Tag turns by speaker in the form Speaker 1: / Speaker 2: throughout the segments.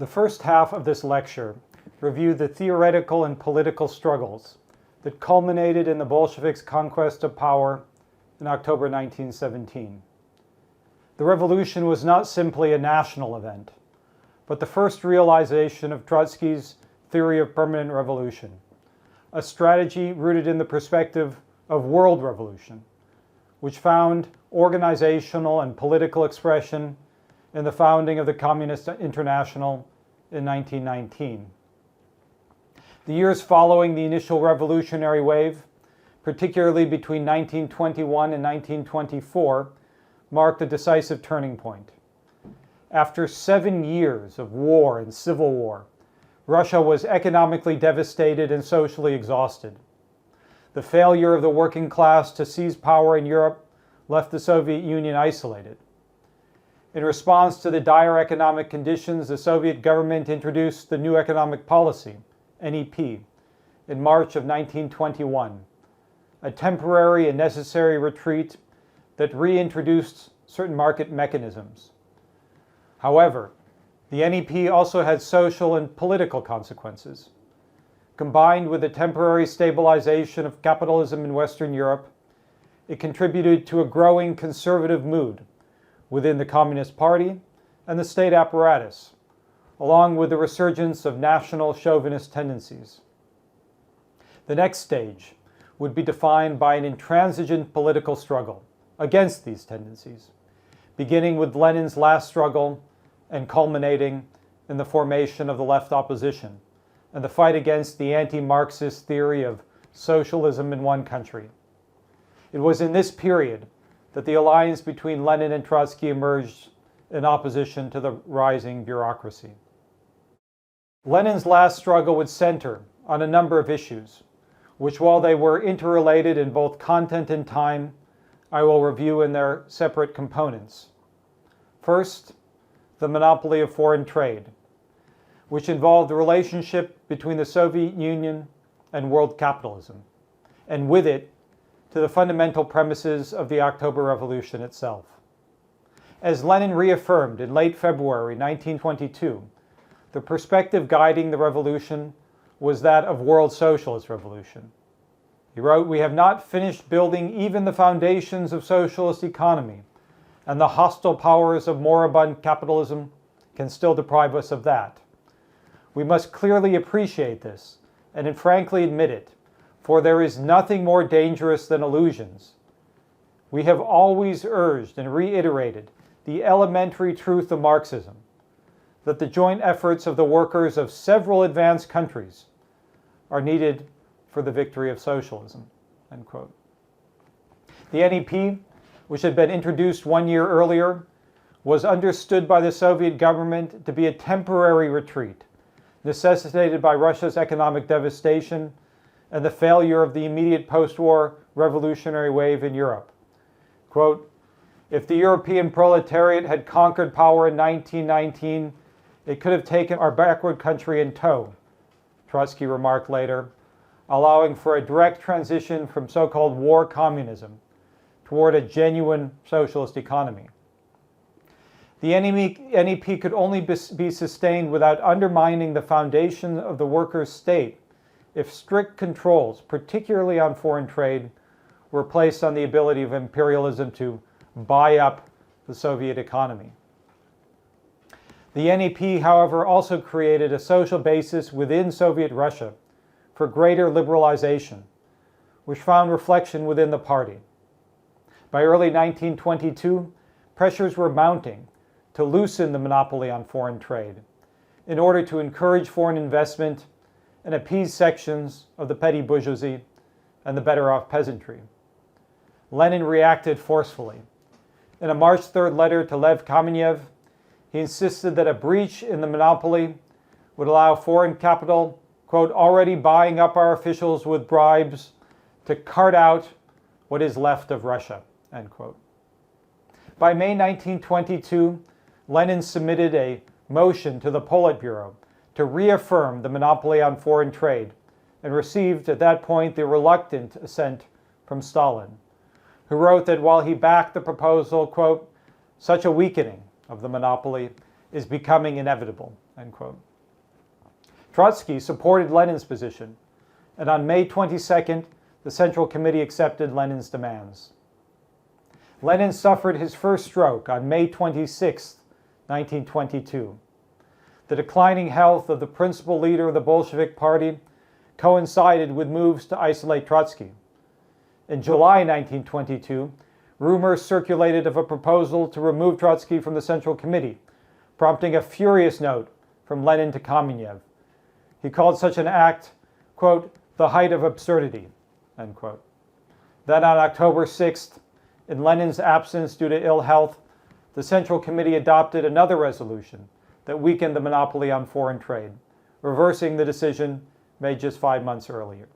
Speaker 1: The first half of this lecture reviewed the theoretical and political struggles that culminated in the Bolsheviks' conquest of power in October 1917. The revolution was not simply a national event, but the first realization of Trotsky's theory of permanent revolution, a strategy rooted in the perspective of world revolution, which found organizational and political expression in the founding of the Communist International in 1919. The years following the initial revolutionary wave, particularly between 1921 and 1924, marked a decisive turning point. After 7 years of war and civil war, Russia was economically devastated and socially exhausted. The failure of the working class to seize power in Europe left the Soviet Union isolated. In response to the dire economic conditions, the Soviet government introduced the New Economic Policy, NEP, in March of 1921, a temporary and necessary retreat that reintroduced certain market mechanisms. However, the NEP also had social and political consequences. Combined with the temporary stabilization of capitalism in Western Europe, it contributed to a growing conservative mood within the Communist Party and the state apparatus, along with the resurgence of national chauvinist tendencies. The next stage would be defined by an intransigent political struggle against these tendencies, beginning with Lenin's last struggle and culminating in the formation of the left opposition and the fight against the anti-Marxist theory of socialism in one country. It was in this period that the alliance between Lenin and Trotsky emerged in opposition to the rising bureaucracy. Lenin's last struggle would center on a number of issues, which, while they were interrelated in both content and time, I will review in their separate components. First, the monopoly of foreign trade, which involved the relationship between the Soviet Union and world capitalism, and with it, to the fundamental premises of the October Revolution itself. As Lenin reaffirmed in late February 1922, the perspective guiding the revolution was that of world socialist revolution. He wrote, "We have not finished building even the foundations of socialist economy, and the hostile powers of moribund capitalism can still deprive us of that. We must clearly appreciate this and frankly admit it, for there is nothing more dangerous than illusions. We have always urged and reiterated the elementary truth of Marxism, that the joint efforts of the workers of several advanced countries are needed for the victory of socialism." End quote. The NEP, which had been introduced 1 year earlier, was understood by the Soviet government to be a temporary retreat, necessitated by Russia's economic devastation and the failure of the immediate post-war revolutionary wave in Europe. Quote, "If the European proletariat had conquered power in 1919, it could have taken our backward country in tow," Trotsky remarked later, allowing for a direct transition from so-called war communism toward a genuine socialist economy. The NEP could only be sustained without undermining the foundation of the workers' state if strict controls, particularly on foreign trade, were placed on the ability of imperialism to buy up the Soviet economy. The NEP, however, also created a social basis within Soviet Russia for greater liberalization, which found reflection within the party. By early 1922, pressures were mounting to loosen the monopoly on foreign trade in order to encourage foreign investment and appease sections of the petty bourgeoisie and the better-off peasantry. Lenin reacted forcefully. In a March 3rd letter to Lev Kamenev, he insisted that a breach in the monopoly would allow foreign capital, quote, "already buying up our officials with bribes, to cart out what is left of Russia," end quote. By May 1922, Lenin submitted a motion to the Politburo to reaffirm the monopoly on foreign trade and received at that point the reluctant assent from Stalin, who wrote that while he backed the proposal, quote, "such a weakening of the monopoly is becoming inevitable," end quote. Trotsky supported Lenin's position, and on May 22nd, the Central Committee accepted Lenin's demands. Lenin suffered his first stroke on May 26, 1922. The declining health of the principal leader of the Bolshevik Party coincided with moves to isolate Trotsky. In July 1922, rumors circulated of a proposal to remove Trotsky from the Central Committee, prompting a furious note from Lenin to Kamenev. He called such an act, quote, the height of absurdity, end quote. Then on October 6th, in Lenin's absence due to ill health, the Central Committee adopted another resolution that weakened the monopoly on foreign trade, reversing the decision made just 5 months earlier.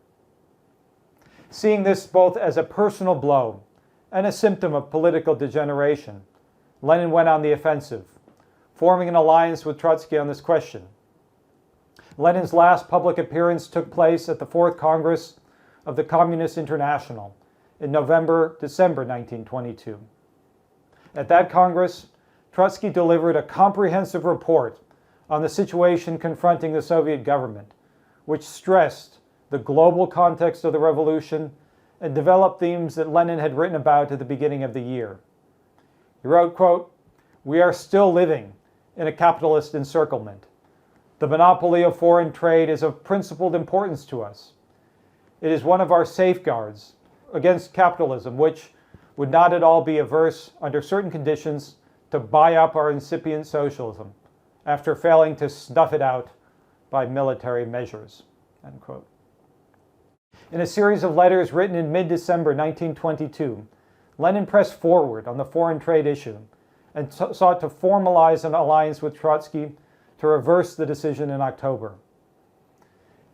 Speaker 1: Seeing this both as a personal blow and a symptom of political degeneration, Lenin went on the offensive, forming an alliance with Trotsky on this question. Lenin's last public appearance took place at the Fourth Congress of the Communist International in November-December 1922. At that Congress, Trotsky delivered a comprehensive report on the situation confronting the Soviet government, which stressed the global context of the revolution and developed themes that Lenin had written about at the beginning of the year. He wrote, quote, "We are still living in a capitalist encirclement. The monopoly of foreign trade is of principled importance to us. It is one of our safeguards against capitalism, which would not at all be averse, under certain conditions, to buy up our incipient socialism after failing to snuff it out by military measures," end quote. In a series of letters written in mid-December 1922, Lenin pressed forward on the foreign trade issue and sought to formalize an alliance with Trotsky to reverse the decision in October.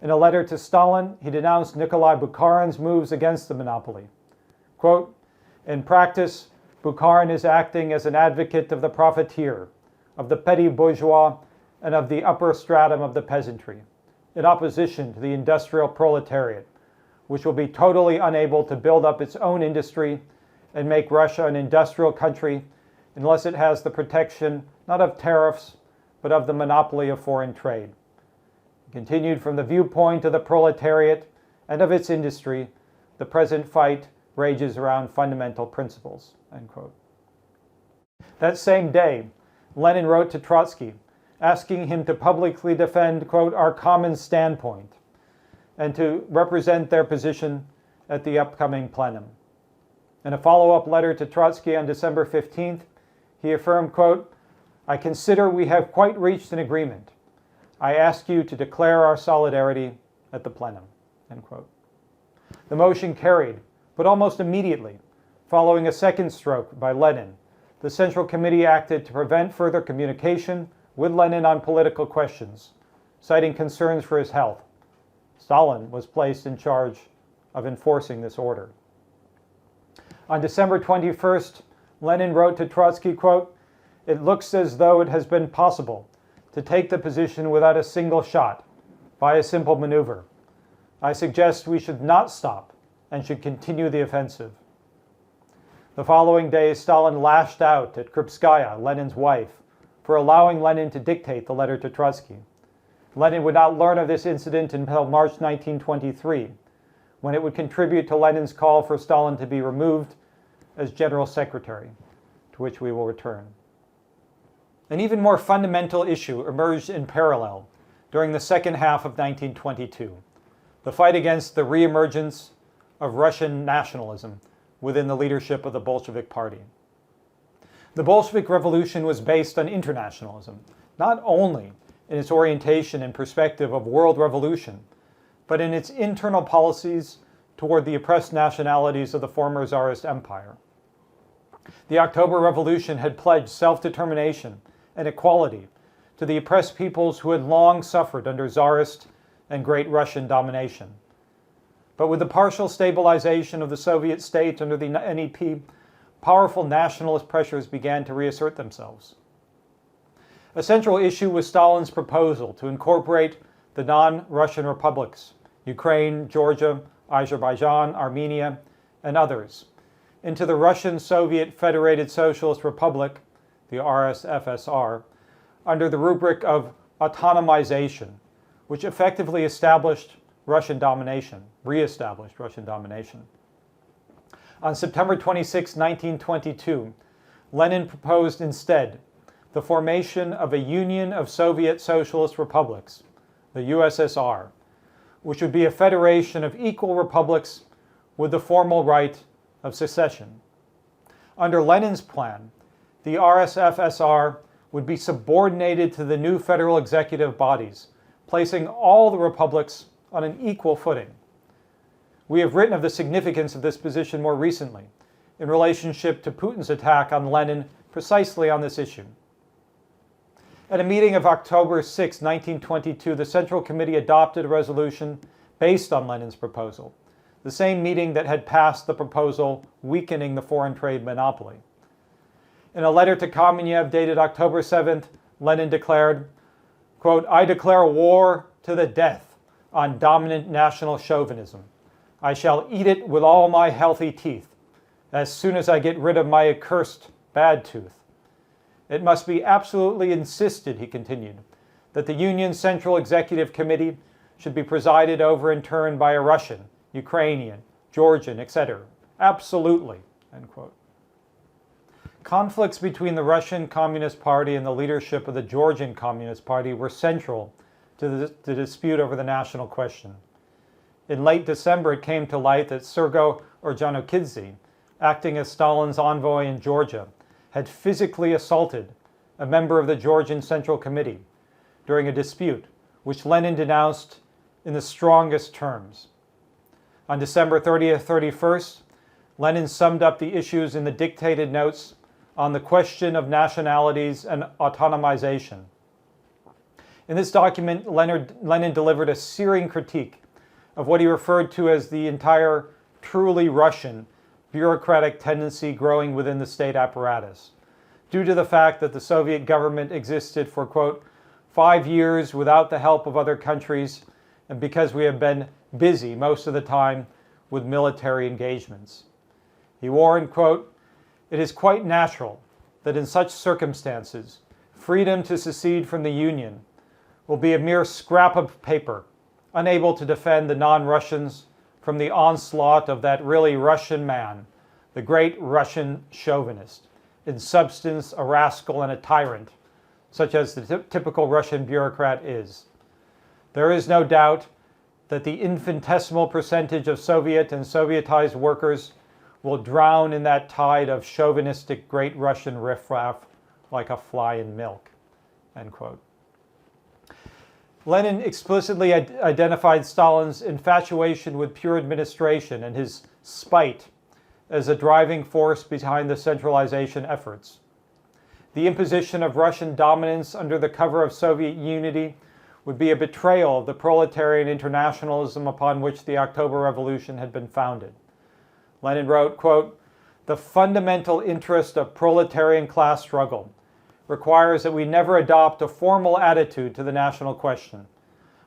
Speaker 1: In a letter to Stalin, he denounced Nikolai Bukharin's moves against the monopoly. Quote, "In practice, Bukharin is acting as an advocate of the profiteer, of the petty bourgeois, and of the upper stratum of the peasantry, in opposition to the industrial proletariat, which will be totally unable to build up its own industry and make Russia an industrial country unless it has the protection not of tariffs, but of the monopoly of foreign trade." Continued, from the viewpoint of the proletariat and of its industry, the present fight rages around fundamental principles, end quote. That same day, Lenin wrote to Trotsky, asking him to publicly defend, quote, "our common standpoint," and to represent their position at the upcoming plenum. In a follow-up letter to Trotsky on December 15th, he affirmed, quote, "I consider we have quite reached an agreement. I ask you to declare our solidarity at the plenum," end quote. The motion carried, but almost immediately, following a second stroke by Lenin, the Central Committee acted to prevent further communication with Lenin on political questions, citing concerns for his health. Stalin was placed in charge of enforcing this order. On December 21st, Lenin wrote to Trotsky, quote, "It looks as though it has been possible to take the position without a single shot, by a simple maneuver. I suggest we should not stop and should continue the offensive." The following day, Stalin lashed out at Krupskaya, Lenin's wife, for allowing Lenin to dictate the letter to Trotsky. Lenin would not learn of this incident until March 1923, when it would contribute to Lenin's call for Stalin to be removed as General Secretary, to which we will return. An even more fundamental issue emerged in parallel during the second half of 1922, the fight against the reemergence of Russian nationalism within the leadership of the Bolshevik Party. The Bolshevik Revolution was based on internationalism, not only in its orientation and perspective of world revolution, but in its internal policies toward the oppressed nationalities of the former Tsarist Empire. The October Revolution had pledged self-determination and equality to the oppressed peoples who had long suffered under Tsarist and Great Russian domination. But with the partial stabilization of the Soviet state under the NEP, powerful nationalist pressures began to reassert themselves. A central issue was Stalin's proposal to incorporate the non-Russian republics, Ukraine, Georgia, Azerbaijan, Armenia, and others, into the Russian Soviet Federated Socialist Republic, the RSFSR, under the rubric of autonomization, which effectively reestablished Russian domination. On September 26, 1922, Lenin proposed instead the formation of a Union of Soviet Socialist Republics, the USSR, which would be a federation of equal republics with the formal right of secession. Under Lenin's plan, the RSFSR would be subordinated to the new federal executive bodies, placing all the republics on an equal footing. We have written of the significance of this position more recently, in relationship to Putin's attack on Lenin precisely on this issue. At a meeting of October 6, 1922, the Central Committee adopted a resolution based on Lenin's proposal, the same meeting that had passed the proposal weakening the foreign trade monopoly. In a letter to Kamenev dated October 7th, Lenin declared, quote, "I declare war to the death on dominant national chauvinism. I shall eat it with all my healthy teeth, as soon as I get rid of my accursed bad tooth. It must be absolutely insisted," he continued, "that the Union's Central Executive Committee should be presided over in turn by a Russian, Ukrainian, Georgian, etc. Absolutely," end quote. Conflicts between the Russian Communist Party and the leadership of the Georgian Communist Party were central to the dispute over the national question. In late December, it came to light that Sergo Ordzhonikidze, acting as Stalin's envoy in Georgia, had physically assaulted a member of the Georgian Central Committee during a dispute, which Lenin denounced in the strongest terms. On December 30th, 31st, Lenin summed up the issues in the dictated notes on the question of nationalities and autonomization. In this document, Lenin delivered a searing critique of what he referred to as the entire truly Russian bureaucratic tendency growing within the state apparatus, due to the fact that the Soviet government existed for, quote, 5 years without the help of other countries, and because we have been busy most of the time with military engagements. He warned, quote, "It is quite natural that in such circumstances, freedom to secede from the Union will be a mere scrap of paper, unable to defend the non-Russians from the onslaught of that really Russian man, the great Russian chauvinist, in substance a rascal and a tyrant, such as the typical Russian bureaucrat is. There is no doubt that the infinitesimal percentage of Soviet and Sovietized workers will drown in that tide of chauvinistic great Russian riffraff like a fly in milk," end quote. Lenin explicitly identified Stalin's infatuation with pure administration and his spite as a driving force behind the centralization efforts. The imposition of Russian dominance under the cover of Soviet unity would be a betrayal of the proletarian internationalism upon which the October Revolution had been founded. Lenin wrote, quote, "The fundamental interest of proletarian class struggle requires that we never adopt a formal attitude to the national question,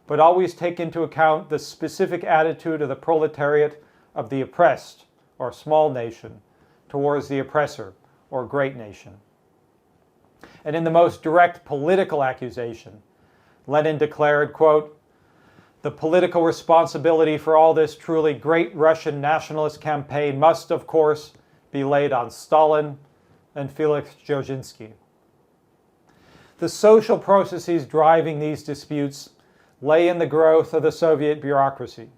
Speaker 1: but always take into account the specific attitude of the proletariat of the oppressed, or small nation, towards the oppressor, or great nation." And in the most direct political accusation, Lenin declared, quote, "The political responsibility for all this truly great Russian nationalist campaign must, of course, be laid on Stalin and Felix Dzerzhinsky." The social processes driving these disputes lay in the growth of the Soviet bureaucracy.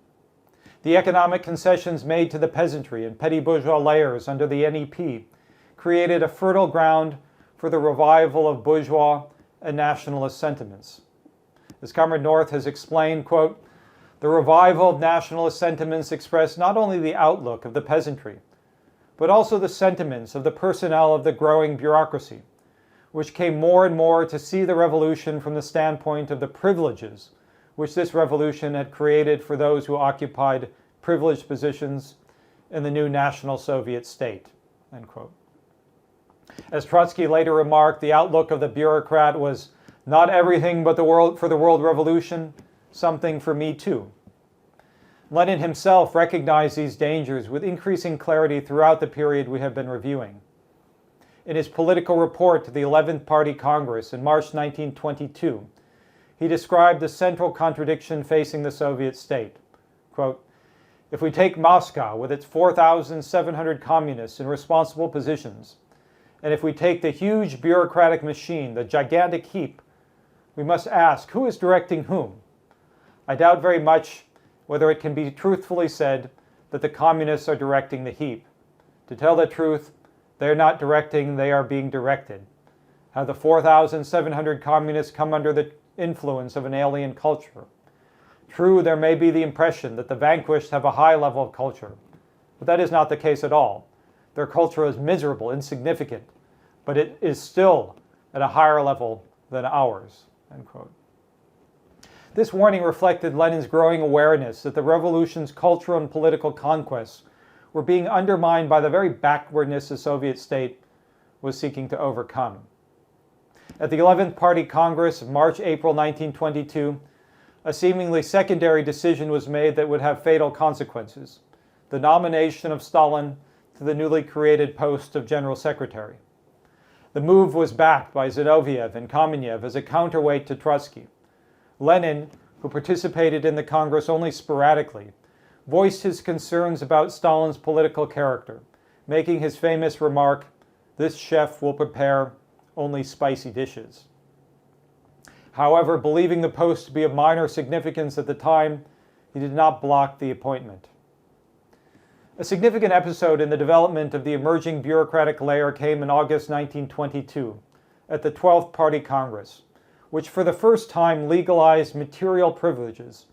Speaker 1: The economic concessions made to the peasantry and petty bourgeois layers under the NEP created a fertile ground for the revival of bourgeois and nationalist sentiments. As Comrade North has explained, quote, "The revival of nationalist sentiments expressed not only the outlook of the peasantry, but also the sentiments of the personnel of the growing bureaucracy, which came more and more to see the revolution from the standpoint of the privileges which this revolution had created for those who occupied privileged positions in the new National Soviet state," end quote. As Trotsky later remarked, the outlook of the bureaucrat was not everything but for the world revolution, something for me too. Lenin himself recognized these dangers with increasing clarity throughout the period we have been reviewing. In his political report to the 11th Party Congress in March 1922, he described the central contradiction facing the Soviet state. Quote, "If we take Moscow with its 4,700 communists in responsible positions, and if we take the huge bureaucratic machine, the gigantic heap, we must ask, who is directing whom? I doubt very much whether it can be truthfully said that the communists are directing the heap. To tell the truth, they are not directing, they are being directed. Have the 4,700 communists come under the influence of an alien culture? True, there may be the impression that the vanquished have a high level of culture, but that is not the case at all. Their culture is miserable, insignificant, but it is still at a higher level than ours." End quote. This warning reflected Lenin's growing awareness that the revolution's cultural and political conquests were being undermined by the very backwardness the Soviet state was seeking to overcome. At the 11th Party Congress of March-April 1922, a seemingly secondary decision was made that would have fatal consequences: the nomination of Stalin to the newly created post of General Secretary. The move was backed by Zinoviev and Kamenev as a counterweight to Trotsky. Lenin, who participated in the Congress only sporadically, voiced his concerns about Stalin's political character, making his famous remark, "This chef will prepare only spicy dishes." However, believing the post to be of minor significance at the time, he did not block the appointment. A significant episode in the development of the emerging bureaucratic layer came in August 1922 at the 12th Party Congress, which for the first time legalized material privileges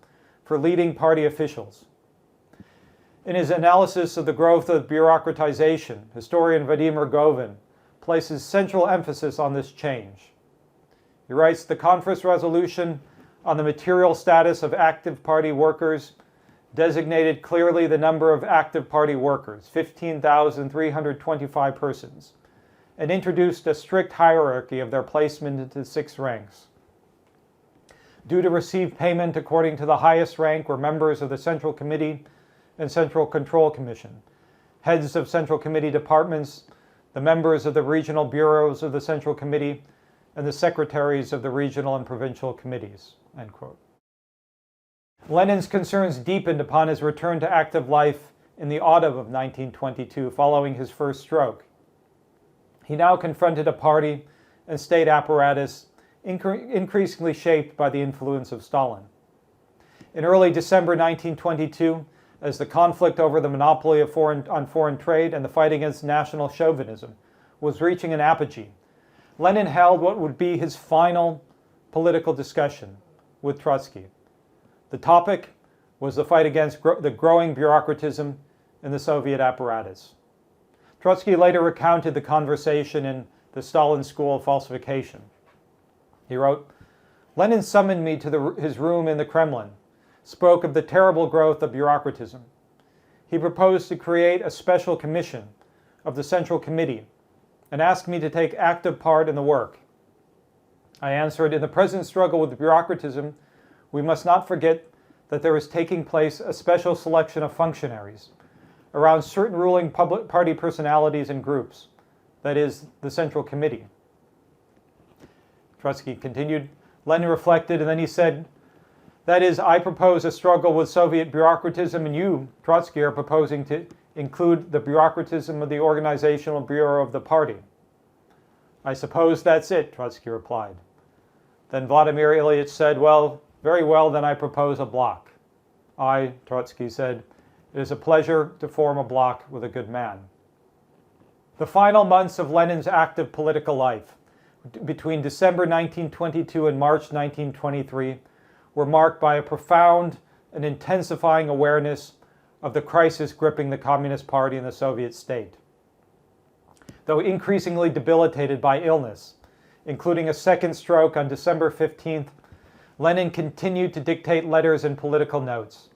Speaker 1: for leading party officials. In his analysis of the growth of bureaucratization, historian Vadim Rogovin places central emphasis on this change. He writes, "The conference resolution on the material status of active party workers designated clearly the number of active party workers, 15,325 persons, and introduced a strict hierarchy of their placement into 6 ranks. Due to receive payment according to the highest rank were members of the Central Committee and Central Control Commission, heads of Central Committee departments, the members of the regional bureaus of the Central Committee, and the secretaries of the regional and provincial committees." End quote. Lenin's concerns deepened upon his return to active life in the autumn of 1922 following his first stroke. He now confronted a party and state apparatus increasingly shaped by the influence of Stalin. In early December 1922, as the conflict over the monopoly of foreign trade and the fight against national chauvinism was reaching an apogee, Lenin held what would be his final political discussion with Trotsky. The topic was the fight against the growing bureaucratism in the Soviet apparatus. Trotsky later recounted the conversation in the Stalin School of Falsification. He wrote, "Lenin summoned me to his room in the Kremlin, spoke of the terrible growth of bureaucratism. He proposed to create a special commission of the Central Committee and asked me to take active part in the work. I answered, in the present struggle with bureaucratism, we must not forget that there is taking place a special selection of functionaries around certain ruling public party personalities and groups, that is, the Central Committee." Trotsky continued. Lenin reflected, and then he said, "That is, I propose a struggle with Soviet bureaucratism, and you, Trotsky, are proposing to include the bureaucratism of the organizational bureau of the party." "I suppose that's it," Trotsky replied. Then Vladimir Ilyich said, "Well, very well, then I propose a bloc." "I," Trotsky said, "it is a pleasure to form a bloc with a good man." The final months of Lenin's active political life, between December 1922 and March 1923, were marked by a profound and intensifying awareness of the crisis gripping the Communist Party and the Soviet state. Though increasingly debilitated by illness, including a second stroke on December 15th, Lenin continued to dictate letters and political notes,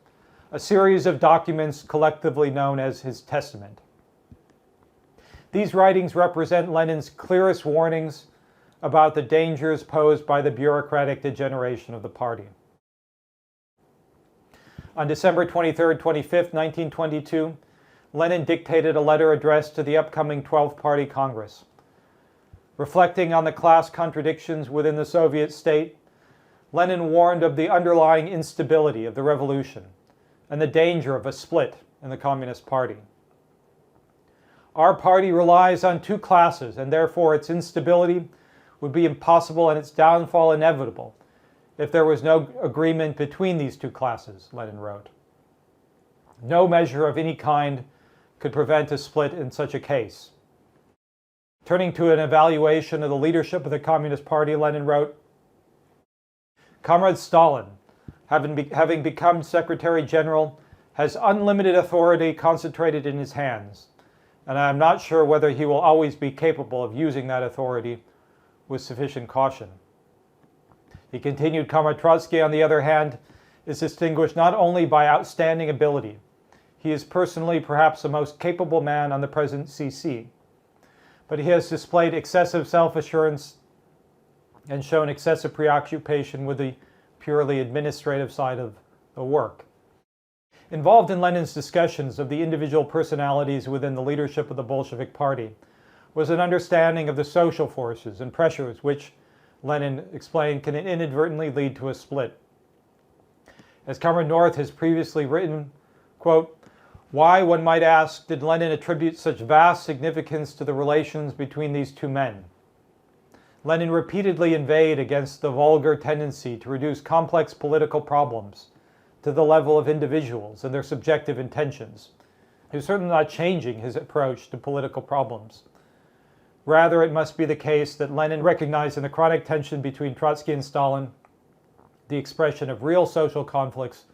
Speaker 1: a series of documents collectively known as his testament. These writings represent Lenin's clearest warnings about the dangers posed by the bureaucratic degeneration of the party. On December 23-25, 1922, Lenin dictated a letter addressed to the upcoming 12th Party Congress. Reflecting on the class contradictions within the Soviet state, Lenin warned of the underlying instability of the revolution and the danger of a split in the Communist Party. Our party relies on two classes, and therefore its instability would be impossible and its downfall inevitable if there was no agreement between these two classes, Lenin wrote. No measure of any kind could prevent a split in such a case. Turning to an evaluation of the leadership of the Communist Party, Lenin wrote, "Comrade Stalin, having become Secretary General, has unlimited authority concentrated in his hands, and I am not sure whether he will always be capable of using that authority with sufficient caution." He continued, "Comrade Trotsky, on the other hand, is distinguished not only by outstanding ability. He is personally perhaps the most capable man on the present CC, but he has displayed excessive self-assurance and shown excessive preoccupation with the purely administrative side of the work." Involved in Lenin's discussions of the individual personalities within the leadership of the Bolshevik Party was an understanding of the social forces and pressures which, Lenin explained, can inadvertently lead to a split. As Comrade North has previously written, quote, "Why, one might ask, did Lenin attribute such vast significance to the relations between these two men? Lenin repeatedly inveighed against the vulgar tendency to reduce complex political problems to the level of individuals and their subjective intentions. He was certainly not changing his approach to political problems. Rather, it must be the case that Lenin recognized in the chronic tension between Trotsky and Stalin the expression of real social conflicts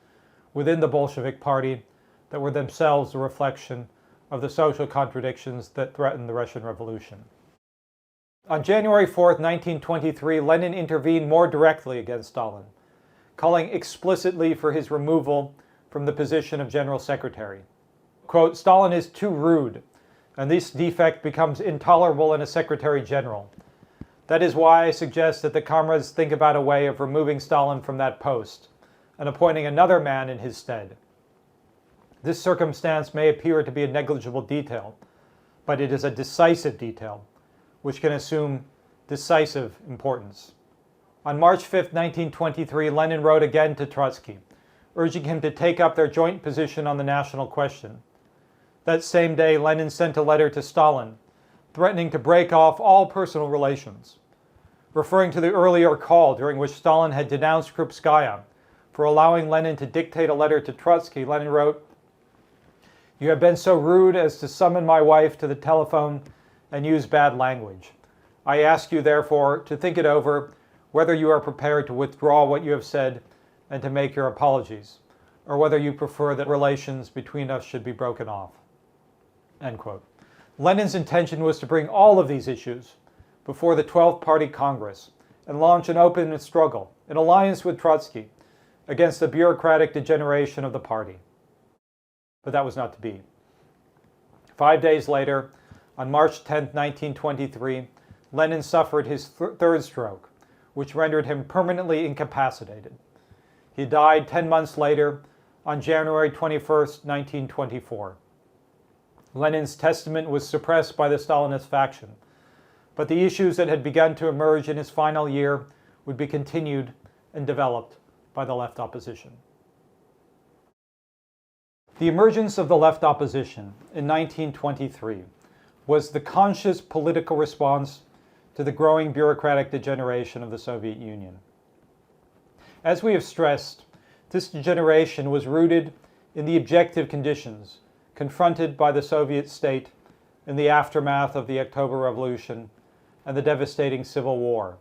Speaker 1: within the Bolshevik Party that were themselves a reflection of the social contradictions that threatened the Russian Revolution." On January 4, 1923, Lenin intervened more directly against Stalin, calling explicitly for his removal from the position of General Secretary. Quote, "Stalin is too rude, and this defect becomes intolerable in a Secretary General. That is why I suggest that the comrades think about a way of removing Stalin from that post and appointing another man in his stead. This circumstance may appear to be a negligible detail, but it is a decisive detail, which can assume decisive importance." On March 5, 1923, Lenin wrote again to Trotsky, urging him to take up their joint position on the national question. That same day, Lenin sent a letter to Stalin, threatening to break off all personal relations. Referring to the earlier call during which Stalin had denounced Krupskaya for allowing Lenin to dictate a letter to Trotsky, Lenin wrote, "You have been so rude as to summon my wife to the telephone and use bad language. I ask you, therefore, to think it over whether you are prepared to withdraw what you have said and to make your apologies, or whether you prefer that relations between us should be broken off." End quote. Lenin's intention was to bring all of these issues before the 12th Party Congress and launch an open struggle, in alliance with Trotsky, against the bureaucratic degeneration of the party. But that was not to be. 5 days later, on March 10, 1923, Lenin suffered his third stroke, which rendered him permanently incapacitated. He died 10 months later, on January 21, 1924. Lenin's testament was suppressed by the Stalinist faction, but the issues that had begun to emerge in his final year would be continued and developed by the left opposition. The emergence of the left opposition in 1923 was the conscious political response to the growing bureaucratic degeneration of the Soviet Union. As we have stressed, this degeneration was rooted in the objective conditions confronted by the Soviet state in the aftermath of the October Revolution and the devastating Civil War.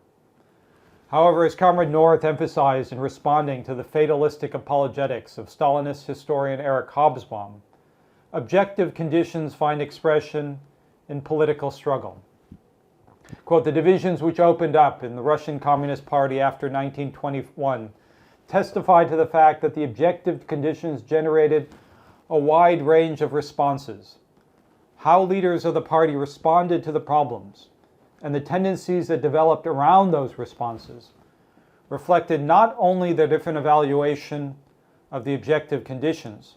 Speaker 1: However, as Comrade North emphasized in responding to the fatalistic apologetics of Stalinist historian Erich Hobsbawm, objective conditions find expression in political struggle. Quote, "The divisions which opened up in the Russian Communist Party after 1921 testify to the fact that the objective conditions generated a wide range of responses. How leaders of the party responded to the problems and the tendencies that developed around those responses reflected not only their different evaluation of the objective conditions,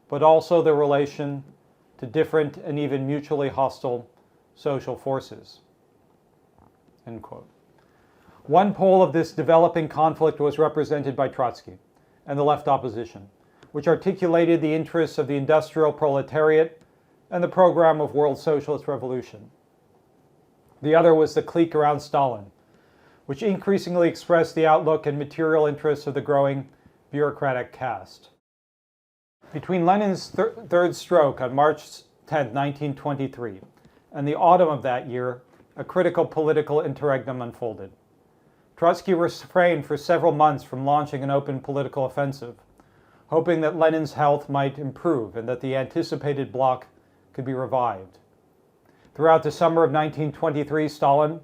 Speaker 1: but also their relation to different and even mutually hostile social forces." End quote. One pole of this developing conflict was represented by Trotsky and the left opposition, which articulated the interests of the industrial proletariat and the program of world socialist revolution. The other was the clique around Stalin, which increasingly expressed the outlook and material interests of the growing bureaucratic caste. Between Lenin's third stroke on March 10, 1923, and the autumn of that year, a critical political interregnum unfolded. Trotsky refrained for several months from launching an open political offensive, hoping that Lenin's health might improve and that the anticipated bloc could be revived. Throughout the summer of 1923, Stalin,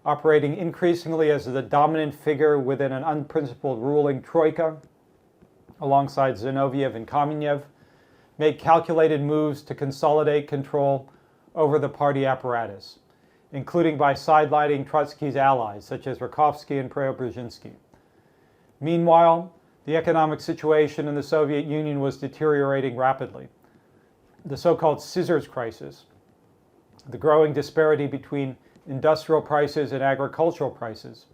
Speaker 1: operating increasingly as the dominant figure within an unprincipled ruling troika, alongside Zinoviev and Kamenev, made calculated moves to consolidate control over the party apparatus, including by sidelining Trotsky's allies, such as Rakovsky and Preobrazhensky. Meanwhile, the economic situation in the Soviet Union was deteriorating rapidly. The so-called scissors crisis, the growing disparity between industrial prices and agricultural prices,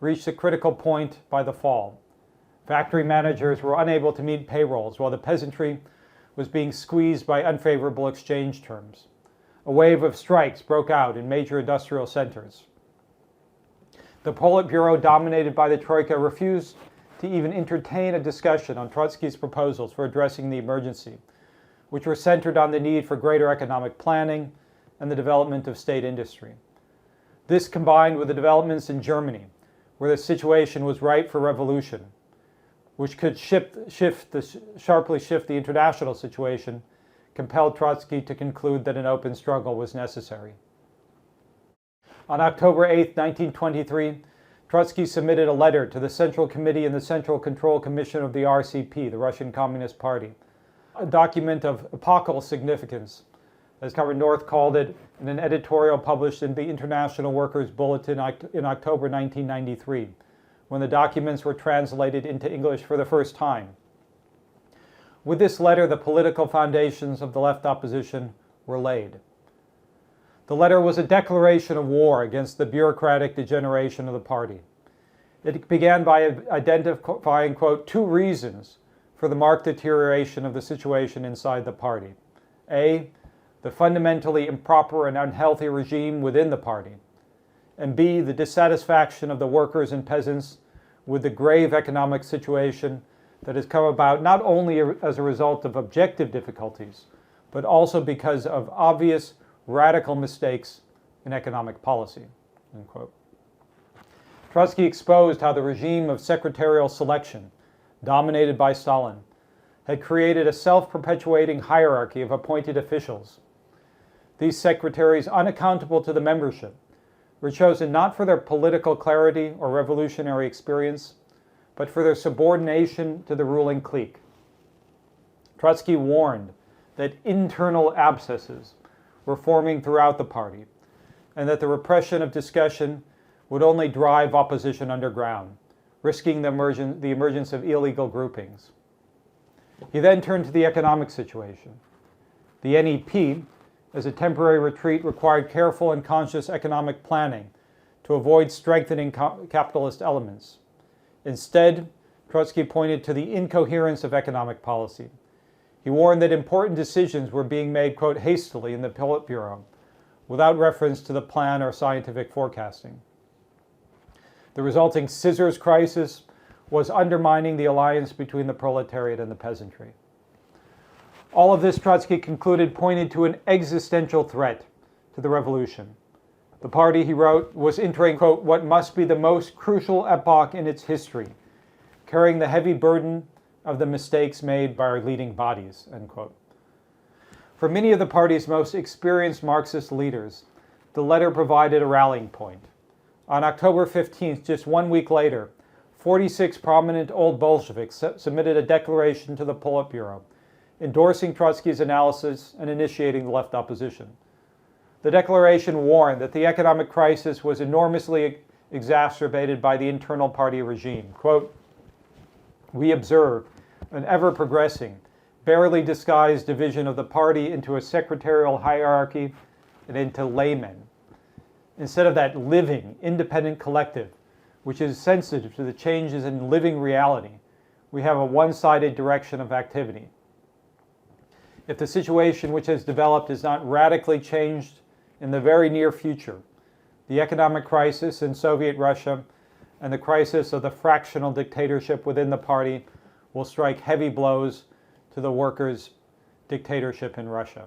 Speaker 1: reached a critical point by the fall. Factory managers were unable to meet payrolls, while the peasantry was being squeezed by unfavorable exchange terms. A wave of strikes broke out in major industrial centers. The Politburo, dominated by the Troika, refused to even entertain a discussion on Trotsky's proposals for addressing the emergency, which were centered on the need for greater economic planning and the development of state industry. This, combined with the developments in Germany, where the situation was ripe for revolution, which could sharply shift the international situation, compelled Trotsky to conclude that an open struggle was necessary. On October 8, 1923, Trotsky submitted a letter to the Central Committee and the Central Control Commission of the RCP, the Russian Communist Party, a document of epochal significance, as Comrade North called it in an editorial published in the International Workers' Bulletin in October 1993, when the documents were translated into English for the first time. With this letter, the political foundations of the left opposition were laid. The letter was a declaration of war against the bureaucratic degeneration of the party. It began by identifying, quote, two reasons for the marked deterioration of the situation inside the party. A, the fundamentally improper and unhealthy regime within the party, and B, the dissatisfaction of the workers and peasants with the grave economic situation that has come about not only as a result of objective difficulties, but also because of obvious radical mistakes in economic policy, end quote. Trotsky exposed how the regime of secretarial selection, dominated by Stalin, had created a self-perpetuating hierarchy of appointed officials. These secretaries, unaccountable to the membership, were chosen not for their political clarity or revolutionary experience, but for their subordination to the ruling clique. Trotsky warned that internal abscesses were forming throughout the party, and that the repression of discussion would only drive opposition underground, risking the emergence of illegal groupings. He then turned to the economic situation. The NEP, as a temporary retreat, required careful and conscious economic planning to avoid strengthening capitalist elements. Instead, Trotsky pointed to the incoherence of economic policy. He warned that important decisions were being made, quote, hastily in the Politburo, without reference to the plan or scientific forecasting. The resulting scissors crisis was undermining the alliance between the proletariat and the peasantry. All of this, Trotsky concluded, pointed to an existential threat to the revolution. The party, he wrote, was entering, quote, what must be the most crucial epoch in its history, carrying the heavy burden of the mistakes made by our leading bodies, end quote. For many of the party's most experienced Marxist leaders, the letter provided a rallying point. On October 15th, just 1 week later, 46 prominent old Bolsheviks submitted a declaration to the Politburo, endorsing Trotsky's analysis and initiating the left opposition. The declaration warned that the economic crisis was enormously exacerbated by the internal party regime. Quote, we observe an ever-progressing, barely disguised division of the party into a secretarial hierarchy and into laymen, instead of that living, independent collective which is sensitive to the changes in living reality, we have a one-sided direction of activity. If the situation which has developed is not radically changed in the very near future, the economic crisis in Soviet Russia and the crisis of the fractional dictatorship within the party will strike heavy blows to the workers' dictatorship in Russia."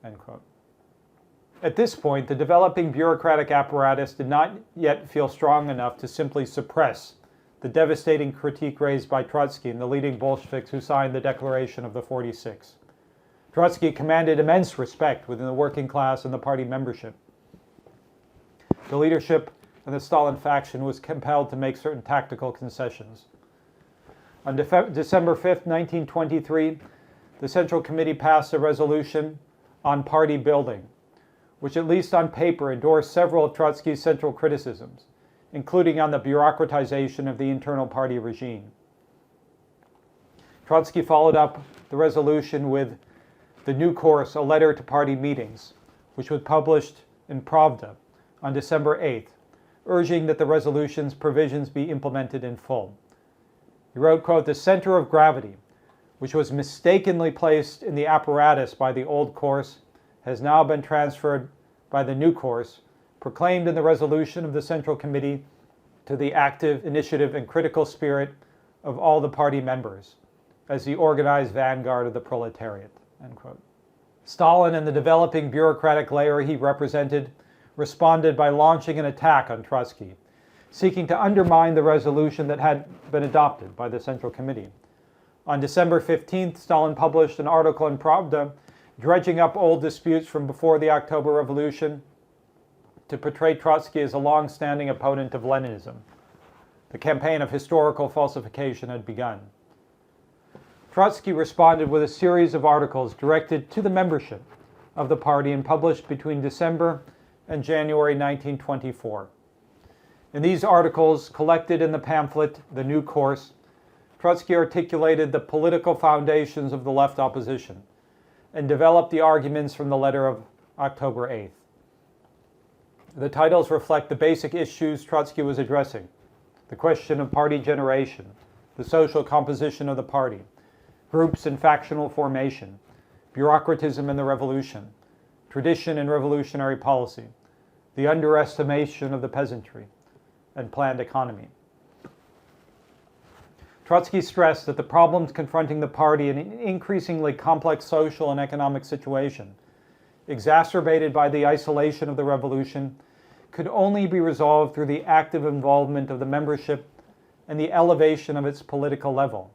Speaker 1: End quote. At this point, the developing bureaucratic apparatus did not yet feel strong enough to simply suppress the devastating critique raised by Trotsky and the leading Bolsheviks who signed the Declaration of the 46. Trotsky commanded immense respect within the working class and the party membership. The leadership and the Stalin faction was compelled to make certain tactical concessions. On December 5, 1923, the Central Committee passed a resolution on party building, which at least on paper endorsed several of Trotsky's central criticisms, including on the bureaucratization of the internal party regime. Trotsky followed up the resolution with the new course, A Letter to Party Meetings, which was published in Pravda on December 8th, urging that the resolution's provisions be implemented in full. He wrote, quote, "The center of gravity, which was mistakenly placed in the apparatus by the old course, has now been transferred by the new course, proclaimed in the resolution of the Central Committee, to the active, initiative, and critical spirit of all the party members, as the organized vanguard of the proletariat." End quote. Stalin and the developing bureaucratic layer he represented responded by launching an attack on Trotsky, seeking to undermine the resolution that had been adopted by the Central Committee. On December 15th, Stalin published an article in Pravda dredging up old disputes from before the October Revolution to portray Trotsky as a long-standing opponent of Leninism. The campaign of historical falsification had begun. Trotsky responded with a series of articles directed to the membership of the party and published between December and January 1924. In these articles, collected in the pamphlet, The New Course, Trotsky articulated the political foundations of the left opposition and developed the arguments from the letter of October 8th. The titles reflect the basic issues Trotsky was addressing: the question of party generation, the social composition of the party, groups and factional formation, bureaucratism and the revolution, tradition and revolutionary policy, the underestimation of the peasantry, and planned economy. Trotsky stressed that the problems confronting the party in an increasingly complex social and economic situation, exacerbated by the isolation of the revolution, could only be resolved through the active involvement of the membership and the elevation of its political level.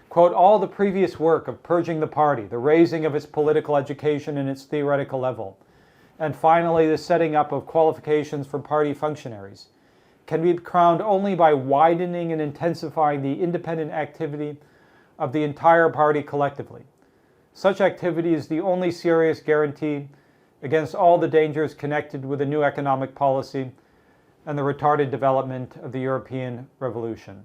Speaker 1: Quote, "All the previous work of purging the party, the raising of its political education and its theoretical level, and finally the setting up of qualifications for party functionaries, can be crowned only by widening and intensifying the independent activity of the entire party collectively. Such activity is the only serious guarantee against all the dangers connected with the new economic policy and the retarded development of the European Revolution."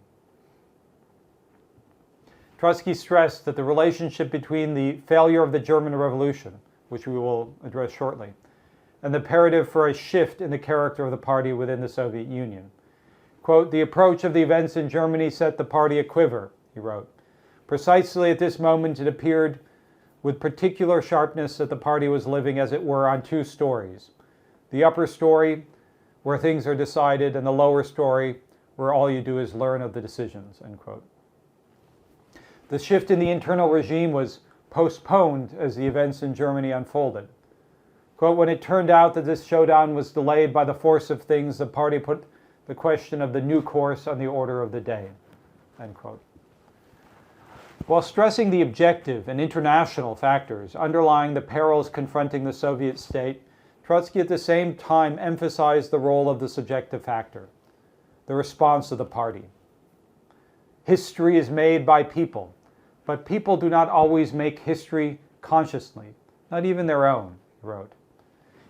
Speaker 1: Trotsky stressed that the relationship between the failure of the German Revolution, which we will address shortly, and the imperative for a shift in the character of the party within the Soviet Union. Quote, "The approach of the events in Germany set the party aquiver," he wrote. "Precisely at this moment it appeared with particular sharpness that the party was living, as it were, on two stories. The upper story, where things are decided, and the lower story, where all you do is learn of the decisions." End quote. The shift in the internal regime was postponed as the events in Germany unfolded. Quote, "When it turned out that this showdown was delayed by the force of things, the party put the question of the new course on the order of the day." End quote. While stressing the objective and international factors underlying the perils confronting the Soviet state, Trotsky at the same time emphasized the role of the subjective factor, the response of the party. "History is made by people, but people do not always make history consciously, not even their own," he wrote.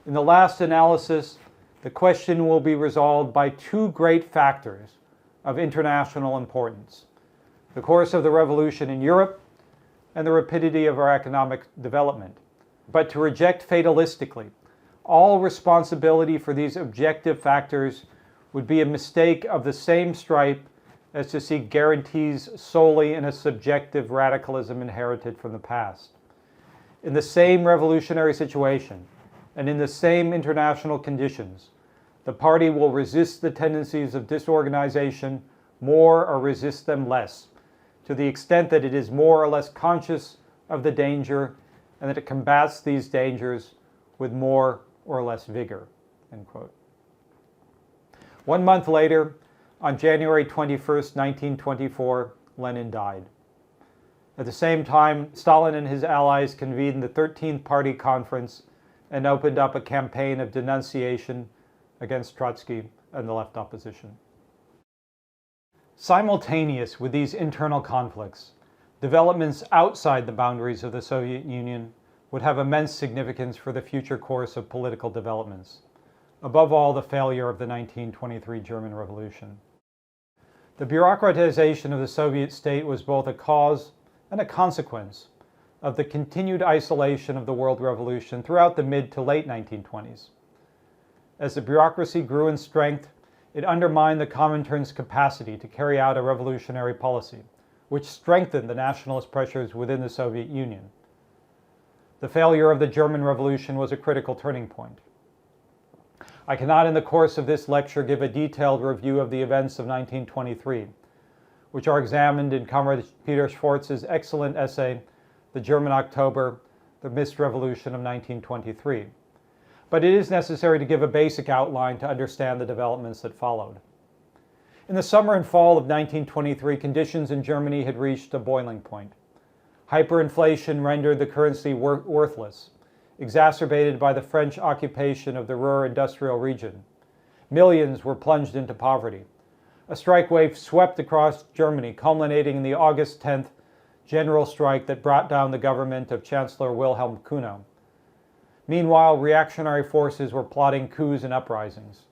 Speaker 1: "In the last analysis, the question will be resolved by two great factors of international importance: the course of the revolution in Europe and the rapidity of our economic development. But to reject fatalistically all responsibility for these objective factors would be a mistake of the same stripe as to seek guarantees solely in a subjective radicalism inherited from the past. In the same revolutionary situation and in the same international conditions, the party will resist the tendencies of disorganization more or resist them less, to the extent that it is more or less conscious of the danger and that it combats these dangers with more or less vigor." End quote. 1 month later, on January 21st, 1924, Lenin died. At the same time, Stalin and his allies convened the 13th Party Conference and opened up a campaign of denunciation against Trotsky and the left opposition. Simultaneous with these internal conflicts, developments outside the boundaries of the Soviet Union would have immense significance for the future course of political developments, above all the failure of the 1923 German Revolution. The bureaucratization of the Soviet state was both a cause and a consequence of the continued isolation of the world revolution throughout the mid to late 1920s. As the bureaucracy grew in strength, it undermined the Comintern's capacity to carry out a revolutionary policy, which strengthened the nationalist pressures within the Soviet Union. The failure of the German Revolution was a critical turning point. I cannot in the course of this lecture give a detailed review of the events of 1923, which are examined in Comrade Peter Schwartz's excellent essay, The German October, The Mist Revolution of 1923. But it is necessary to give a basic outline to understand the developments that followed. In the summer and fall of 1923, conditions in Germany had reached a boiling point. Hyperinflation rendered the currency worthless, exacerbated by the French occupation of the Ruhr industrial region. Millions were plunged into poverty. A strike wave swept across Germany, culminating in the August 10th general strike that brought down the government of Chancellor Wilhelm Kuno. Meanwhile, reactionary forces were plotting coups and uprisings.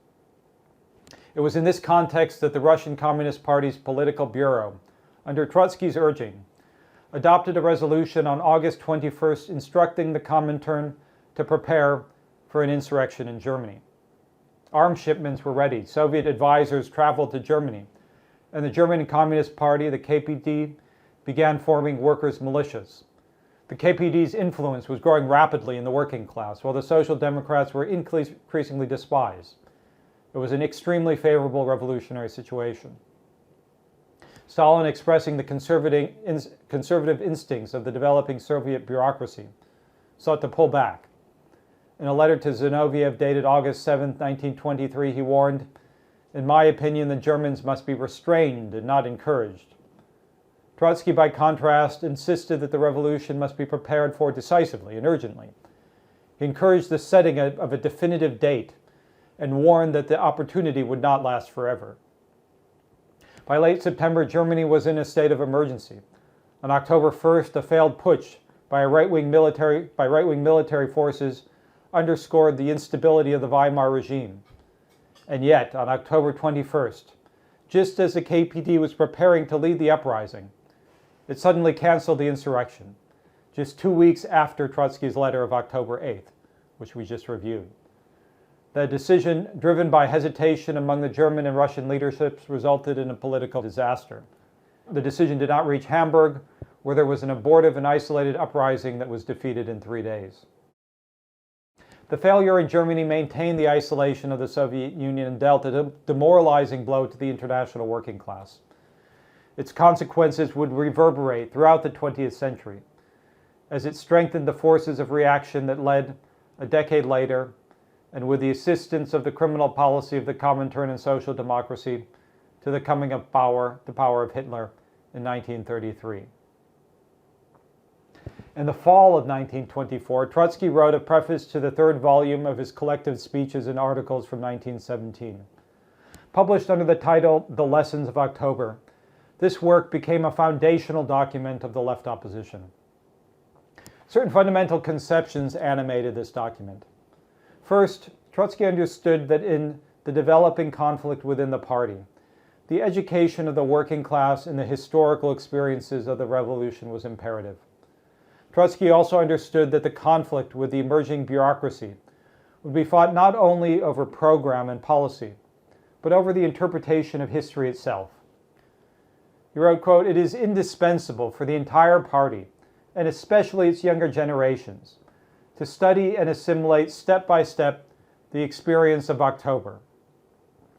Speaker 1: It was in this context that the Russian Communist Party's Political Bureau, under Trotsky's urging, adopted a resolution on August 21st instructing the Comintern to prepare for an insurrection in Germany. Arms shipments were ready. Soviet advisors traveled to Germany, and the German Communist Party, the KPD, began forming workers' militias. The KPD's influence was growing rapidly in the working class, while the Social Democrats were increasingly despised. It was an extremely favorable revolutionary situation. Stalin, expressing the conservative instincts of the developing Soviet bureaucracy, sought to pull back. In a letter to Zinoviev dated August 7, 1923, he warned, "In my opinion, the Germans must be restrained and not encouraged." Trotsky, by contrast, insisted that the revolution must be prepared for decisively and urgently. He encouraged the setting of a definitive date and warned that the opportunity would not last forever. By late September, Germany was in a state of emergency. On October 1st, a failed putsch by right-wing military forces underscored the instability of the Weimar regime. And yet, on October 21st, just as the KPD was preparing to lead the uprising, it suddenly canceled the insurrection, just 2 weeks after Trotsky's letter of October 8th, which we just reviewed. The decision, driven by hesitation among the German and Russian leaderships, resulted in a political disaster. The decision did not reach Hamburg, where there was an abortive and isolated uprising that was defeated in 3 days. The failure in Germany maintained the isolation of the Soviet Union and dealt a demoralizing blow to the international working class. Its consequences would reverberate throughout the 20th century, as it strengthened the forces of reaction that led, a decade later, and with the assistance of the criminal policy of the Comintern and social democracy, to the coming of power, the power of Hitler, in 1933. In the fall of 1924, Trotsky wrote a preface to the third volume of his collected speeches and articles from 1917. Published under the title The Lessons of October, this work became a foundational document of the left opposition. Certain fundamental conceptions animated this document. First, Trotsky understood that in the developing conflict within the party, the education of the working class in the historical experiences of the revolution was imperative. Trotsky also understood that the conflict with the emerging bureaucracy would be fought not only over program and policy, but over the interpretation of history itself. He wrote, quote, "It is indispensable for the entire party, and especially its younger generations, to study and assimilate step by step the experience of October,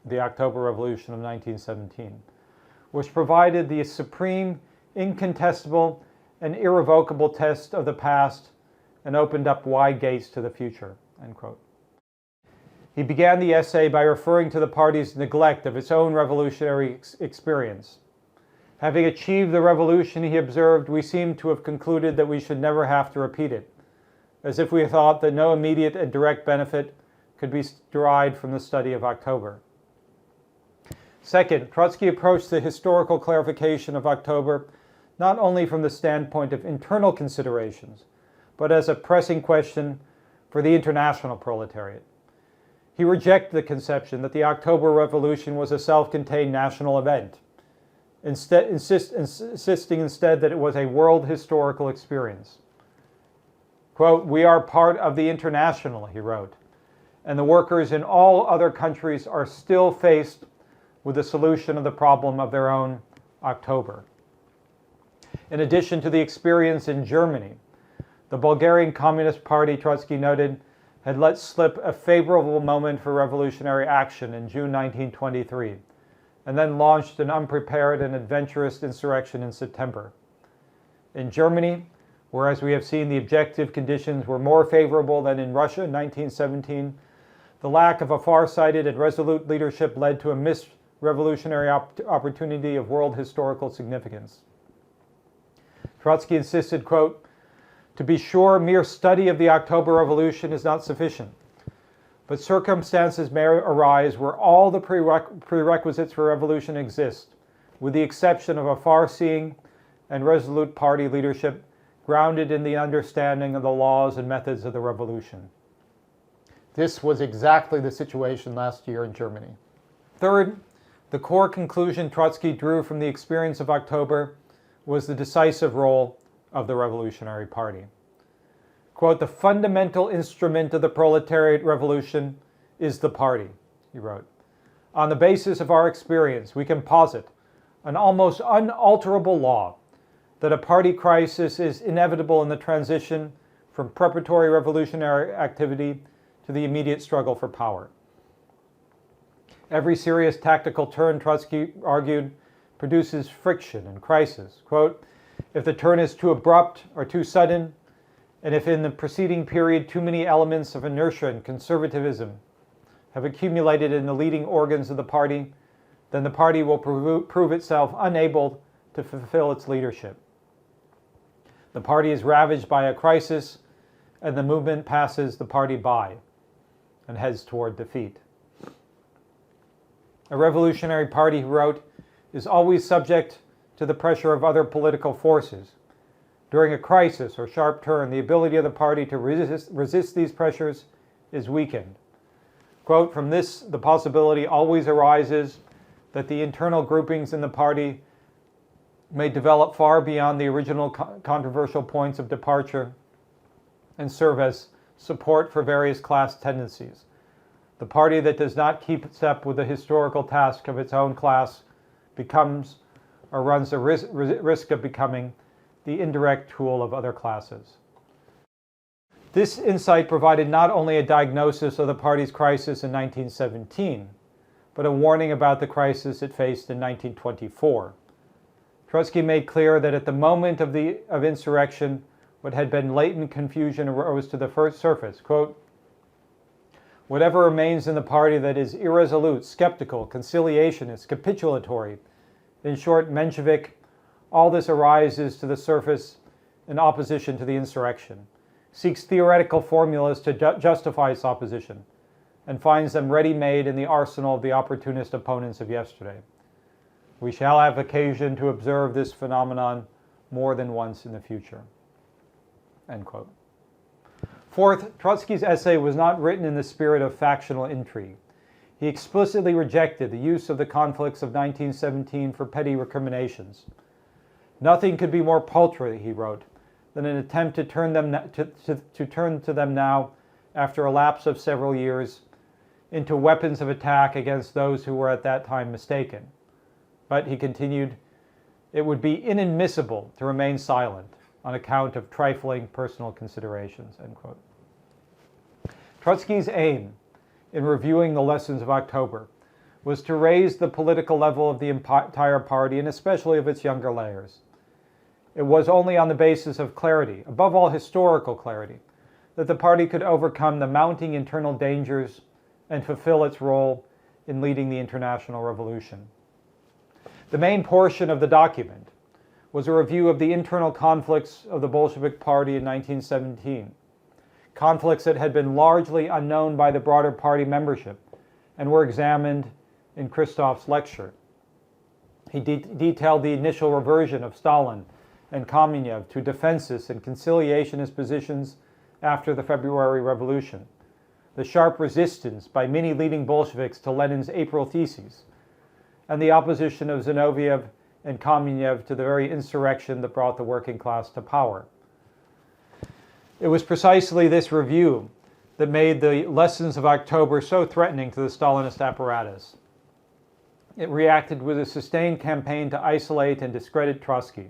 Speaker 1: the October Revolution of 1917, which provided the supreme, incontestable, and irrevocable test of the past and opened up wide gates to the future," end quote. He began the essay by referring to the party's neglect of its own revolutionary experience. Having achieved the revolution, he observed, we seem to have concluded that we should never have to repeat it, as if we thought that no immediate and direct benefit could be derived from the study of October. Second, Trotsky approached the historical clarification of October not only from the standpoint of internal considerations, but as a pressing question for the international proletariat. He rejected the conception that the October Revolution was a self-contained national event, insisting instead that it was a world historical experience. Quote, "We are part of the international," he wrote, "and the workers in all other countries are still faced with the solution of the problem of their own October." In addition to the experience in Germany, the Bulgarian Communist Party, Trotsky noted, had let slip a favorable moment for revolutionary action in June 1923, and then launched an unprepared and adventurous insurrection in September. In Germany, where, as we have seen, the objective conditions were more favorable than in Russia in 1917, the lack of a far-sighted and resolute leadership led to a missed revolutionary opportunity of world historical significance. Trotsky insisted, quote, "To be sure, mere study of the October Revolution is not sufficient, but circumstances may arise where all the prerequisites for revolution exist, with the exception of a far-seeing and resolute party leadership grounded in the understanding of the laws and methods of the revolution." This was exactly the situation last year in Germany. Third, the core conclusion Trotsky drew from the experience of October was the decisive role of the Revolutionary Party. Quote, "The fundamental instrument of the proletariat revolution is the party," he wrote. "On the basis of our experience, we can posit an almost unalterable law that a party crisis is inevitable in the transition from preparatory revolutionary activity to the immediate struggle for power. Every serious tactical turn," Trotsky argued, "produces friction and crisis. Quote, if the turn is too abrupt or too sudden, and if in the preceding period too many elements of inertia and conservatism have accumulated in the leading organs of the party, then the party will prove itself unable to fulfill its leadership. The party is ravaged by a crisis, and the movement passes the party by and heads toward defeat. A revolutionary party," he wrote, "is always subject to the pressure of other political forces. During a crisis or sharp turn, the ability of the party to resist these pressures is weakened. Quote, from this, the possibility always arises that the internal groupings in the party may develop far beyond the original controversial points of departure and serve as support for various class tendencies. The party that does not keep step with the historical task of its own class becomes or runs the risk of becoming the indirect tool of other classes." This insight provided not only a diagnosis of the party's crisis in 1917, but a warning about the crisis it faced in 1924. Trotsky made clear that at the moment of insurrection, what had been latent confusion arose to the first surface. Quote, "Whatever remains in the party that is irresolute, skeptical, conciliationist, capitulatory, in short, Menshevik, all this arises to the surface in opposition to the insurrection, seeks theoretical formulas to justify its opposition, and finds them ready-made in the arsenal of the opportunist opponents of yesterday. We shall have occasion to observe this phenomenon more than once in the future." End quote. Fourth, Trotsky's essay was not written in the spirit of factional intrigue. He explicitly rejected the use of the conflicts of 1917 for petty recriminations. "Nothing could be more paltry," he wrote, "than an attempt to turn to them now, after a lapse of several years, into weapons of attack against those who were at that time mistaken. But he continued, it would be inadmissible to remain silent on account of trifling personal considerations, end quote. Trotsky's aim in reviewing the lessons of October was to raise the political level of the entire party and especially of its younger layers. It was only on the basis of clarity, above all historical clarity, that the party could overcome the mounting internal dangers and fulfill its role in leading the international revolution. The main portion of the document was a review of the internal conflicts of the Bolshevik Party in 1917, conflicts that had been largely unknown by the broader party membership and were examined in Christoph's lecture. He detailed the initial reversion of Stalin and Kamenev to defensist and conciliationist positions after the February Revolution, the sharp resistance by many leading Bolsheviks to Lenin's April theses, and the opposition of Zinoviev and Kamenev to the very insurrection that brought the working class to power. It was precisely this review that made the lessons of October so threatening to the Stalinist apparatus. It reacted with a sustained campaign to isolate and discredit Trotsky.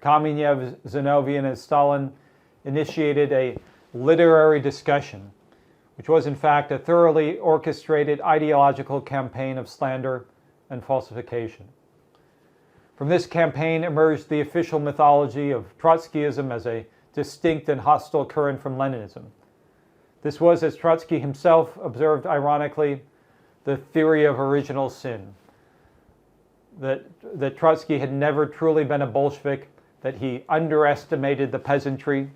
Speaker 1: Kamenev, Zinoviev, and Stalin initiated a literary discussion, which was in fact a thoroughly orchestrated ideological campaign of slander and falsification. From this campaign emerged the official mythology of Trotskyism as a distinct and hostile current from Leninism. This was, as Trotsky himself observed ironically, the theory of original sin. That Trotsky had never truly been a Bolshevik, that he underestimated the peasantry,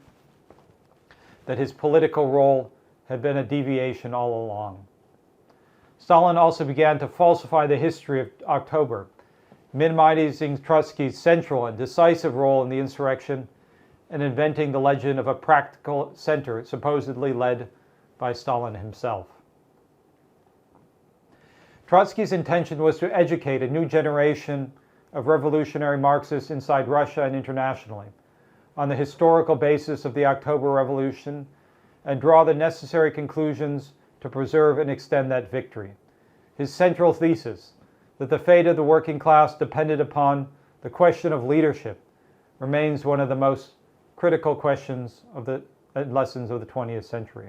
Speaker 1: that his political role had been a deviation all along. Stalin also began to falsify the history of October, minimizing Trotsky's central and decisive role in the insurrection and inventing the legend of a practical center supposedly led by Stalin himself. Trotsky's intention was to educate a new generation of revolutionary Marxists inside Russia and internationally on the historical basis of the October Revolution and draw the necessary conclusions to preserve and extend that victory. His central thesis, that the fate of the working class depended upon the question of leadership, remains one of the most critical questions of the lessons of the 20th century.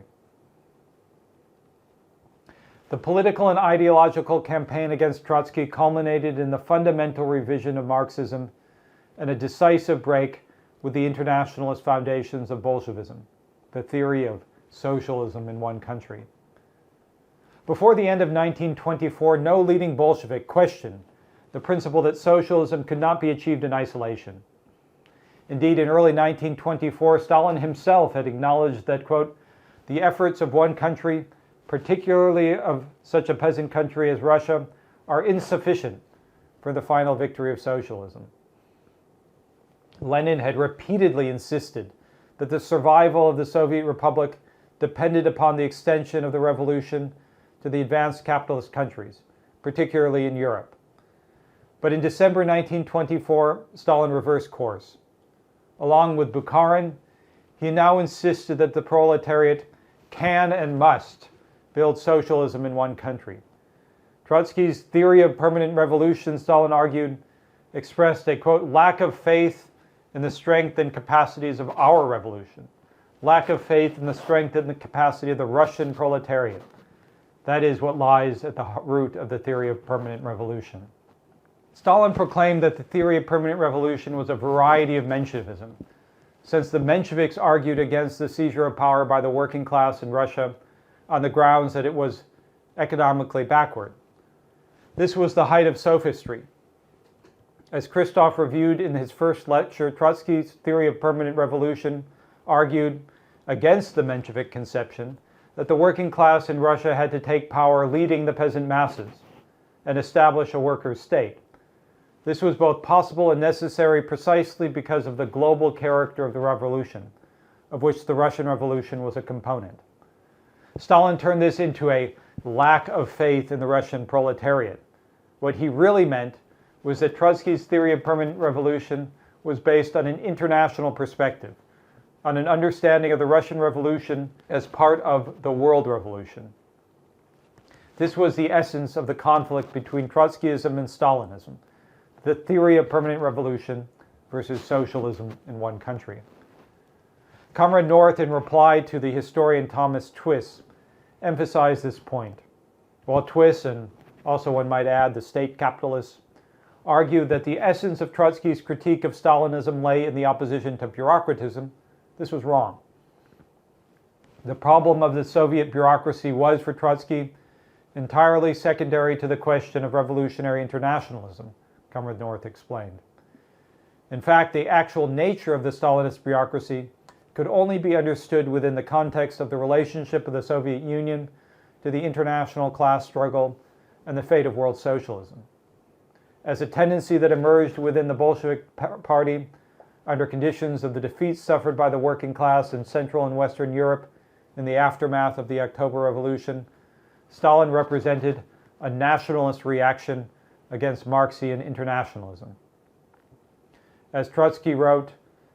Speaker 1: The political and ideological campaign against Trotsky culminated in the fundamental revision of Marxism and a decisive break with the internationalist foundations of Bolshevism, the theory of socialism in one country. Before the end of 1924, no leading Bolshevik questioned the principle that socialism could not be achieved in isolation. Indeed, in early 1924, Stalin himself had acknowledged that, quote, the efforts of one country, particularly of such a peasant country as Russia, are insufficient for the final victory of socialism. Lenin had repeatedly insisted that the survival of the Soviet Republic depended upon the extension of the revolution to the advanced capitalist countries, particularly in Europe. But in December 1924, Stalin reversed course. Along with Bukharin, he now insisted that the proletariat can and must build socialism in one country. Trotsky's theory of permanent revolution, Stalin argued, expressed a, quote, lack of faith in the strength and capacities of our revolution, lack of faith in the strength and the capacity of the Russian proletariat. That is what lies at the root of the theory of permanent revolution. Stalin proclaimed that the theory of permanent revolution was a variety of Menshevism, since the Mensheviks argued against the seizure of power by the working class in Russia on the grounds that it was economically backward. This was the height of sophistry. As Christoph reviewed in his first lecture, Trotsky's theory of permanent revolution argued against the Menshevik conception that the working class in Russia had to take power leading the peasant masses and establish a workers' state. This was both possible and necessary precisely because of the global character of the revolution, of which the Russian Revolution was a component. Stalin turned this into a lack of faith in the Russian proletariat. What he really meant was that Trotsky's theory of permanent revolution was based on an international perspective, on an understanding of the Russian Revolution as part of the world revolution. This was the essence of the conflict between Trotskyism and Stalinism, the theory of permanent revolution versus socialism in one country. Comrade North, in reply to the historian Thomas Twiss, emphasized this point, while Twiss, and also one might add the state capitalists, argued that the essence of Trotsky's critique of Stalinism lay in the opposition to bureaucratism. This was wrong. The problem of the Soviet bureaucracy was, for Trotsky, entirely secondary to the question of revolutionary internationalism, Comrade North explained. In fact, the actual nature of the Stalinist bureaucracy could only be understood within the context of the relationship of the Soviet Union to the international class struggle and the fate of world socialism. As a tendency that emerged within the Bolshevik Party under conditions of the defeats suffered by the working class in Central and Western Europe in the aftermath of the October Revolution, Stalin represented a nationalist reaction against Marxian internationalism. As Trotsky wrote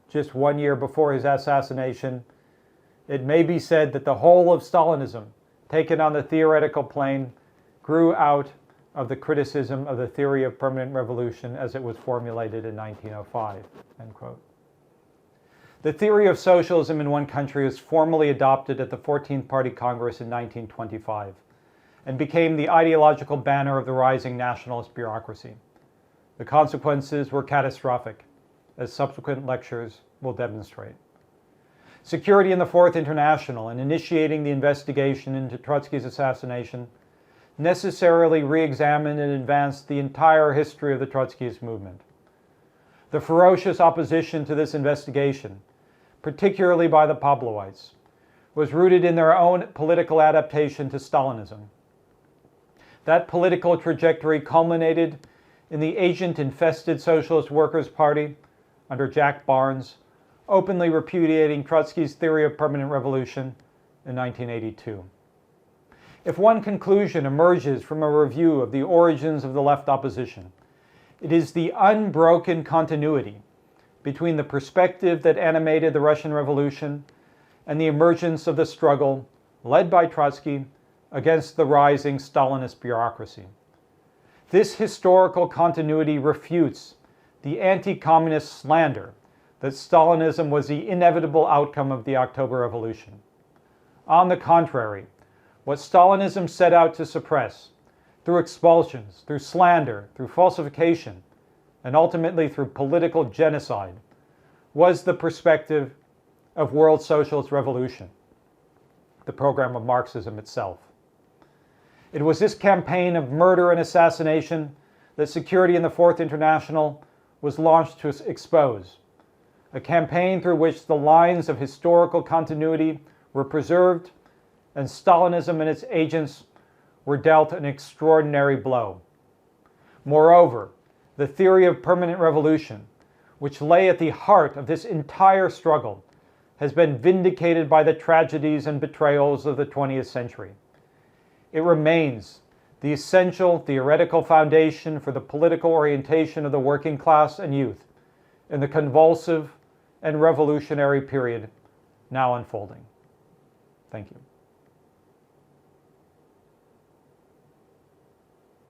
Speaker 1: just 1 year before his assassination, it may be said that the whole of Stalinism, taken on the theoretical plane, grew out of the criticism of the theory of permanent revolution as it was formulated in 1905, end quote. The theory of socialism in one country was formally adopted at the 14th Party Congress in 1925 and became the ideological banner of the rising nationalist bureaucracy. The consequences were catastrophic, as subsequent lectures will demonstrate. Security in the Fourth International and initiating the investigation into Trotsky's assassination necessarily re-examined and advanced the entire history of the Trotskyist movement. The ferocious opposition to this investigation, particularly by the Pavlovites, was rooted in their own political adaptation to Stalinism. That political trajectory culminated in the agent-infested Socialist Workers' Party under Jack Barnes, openly repudiating Trotsky's theory of permanent revolution in 1982. If one conclusion emerges from a review of the origins of the left opposition, it is the unbroken continuity between the perspective that animated the Russian Revolution and the emergence of the struggle, led by Trotsky, against the rising Stalinist bureaucracy. This historical continuity refutes the anti-communist slander that Stalinism was the inevitable outcome of the October Revolution. On the contrary, what Stalinism set out to suppress, through expulsions, through slander, through falsification, and ultimately through political genocide, was the perspective of world socialist revolution, the program of Marxism itself. It was this campaign of murder and assassination that Security in the Fourth International was launched to expose, a campaign through which the lines of historical continuity were preserved and Stalinism and its agents were dealt an extraordinary blow. Moreover, the theory of permanent revolution, which lay at the heart of this entire struggle, has been vindicated by the tragedies and betrayals of the 20th century. It remains the essential theoretical foundation for the political orientation of the working class and youth in the convulsive and revolutionary period now unfolding. Thank you.